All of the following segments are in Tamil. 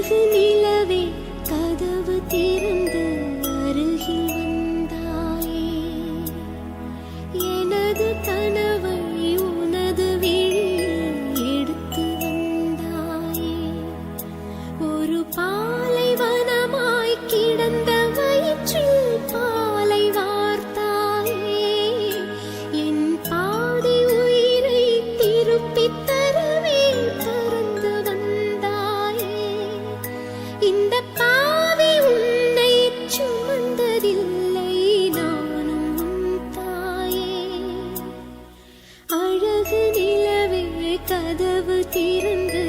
அழகு நிலவே கதவு திறந்து அருகில் வந்தாயே. எனது கனவை உனது விழியில் எடுத்து வந்தாயே. ஒரு பாலைவனமாய் கிடந்த வயிற்றில் பாலை வார்த்தாயே. என் பாதி உயிரை திருப்பித் தரவே பறந்து வந்தாயே. இந்த பாவி உன்னை சுமந்ததில்லை, நானும் உன் தாயே. அழகு நிலவே கதவு திறந்து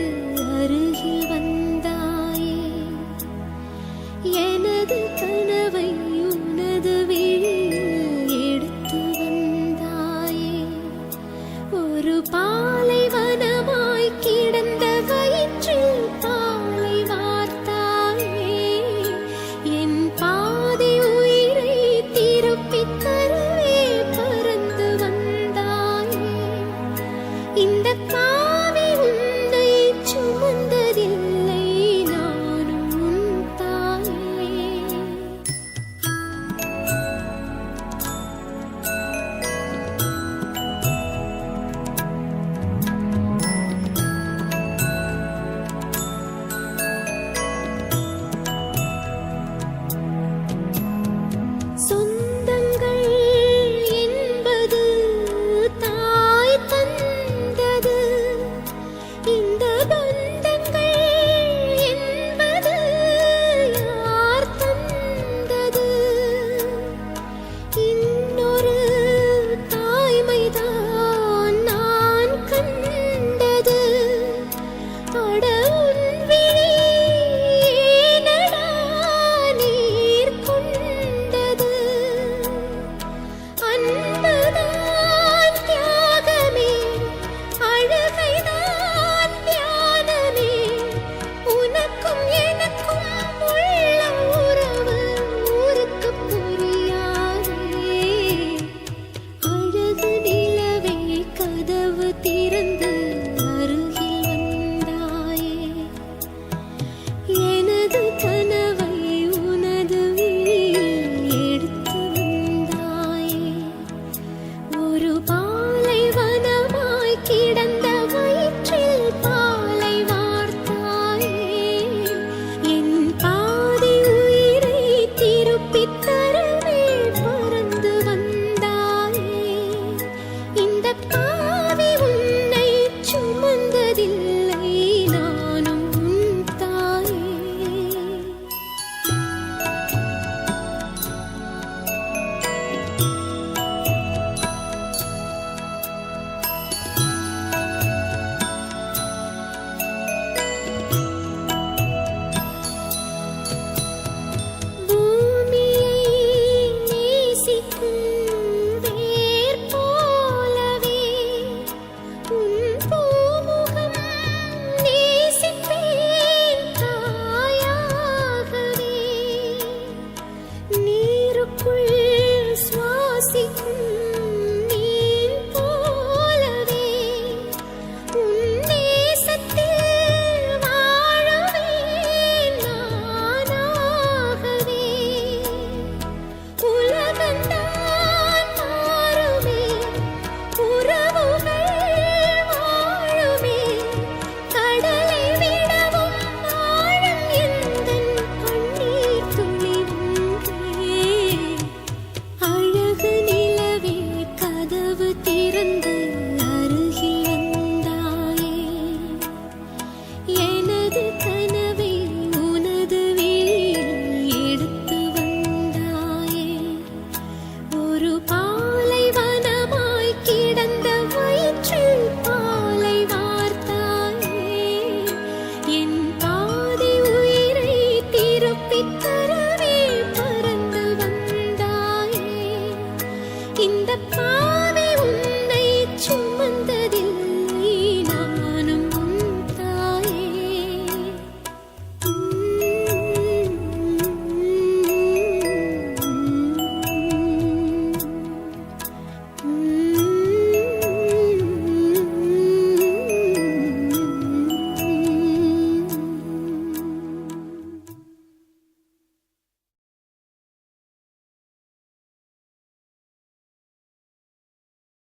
அருகில் வந்தாயே. எனது கனவை உனது விழியில் எடுத்து வந்தாயே. ஒரு பாலைவனமாய் கிடந்த வயிற்றில் பாலை வார்த்தாயே. என் பாதி உயிரை திருப்பித் தரவே பறந்து வந்தாயே. இந்த பாவி உன்னை சுமந்ததில்லை, நானும் உன் தாயே. சொந்தங்கள் என்பது தாய் தந்தது. இந்த பந்தங்கள் என்பது யார் தந்தது? இன்னொரு தாய்மைதான் நான் கண்டது. அட உன் விழி ஏனடா நீர் கொண்டது? அன்புதான் தியாகமே, அழுகைதான் தியானமே. உனக்கும் எனக்கும் உள்ள உறவு ஊருக்கு புரியாதே. அழகு நிலவே கதவு திறந்து அருகில் வந்தாயே. எனது கனவை உனது விழியில் எடுத்து வந்தாயே. ஒரு பாலைவனமாய் கிடந்த வயிற்றில் பாலை வார்த்தாயே. என் பாதி உயிரை திருப்பித் தரவே பறந்து வந்தாயே. இந்த பாவி உன்னை சுமந்ததில்லை,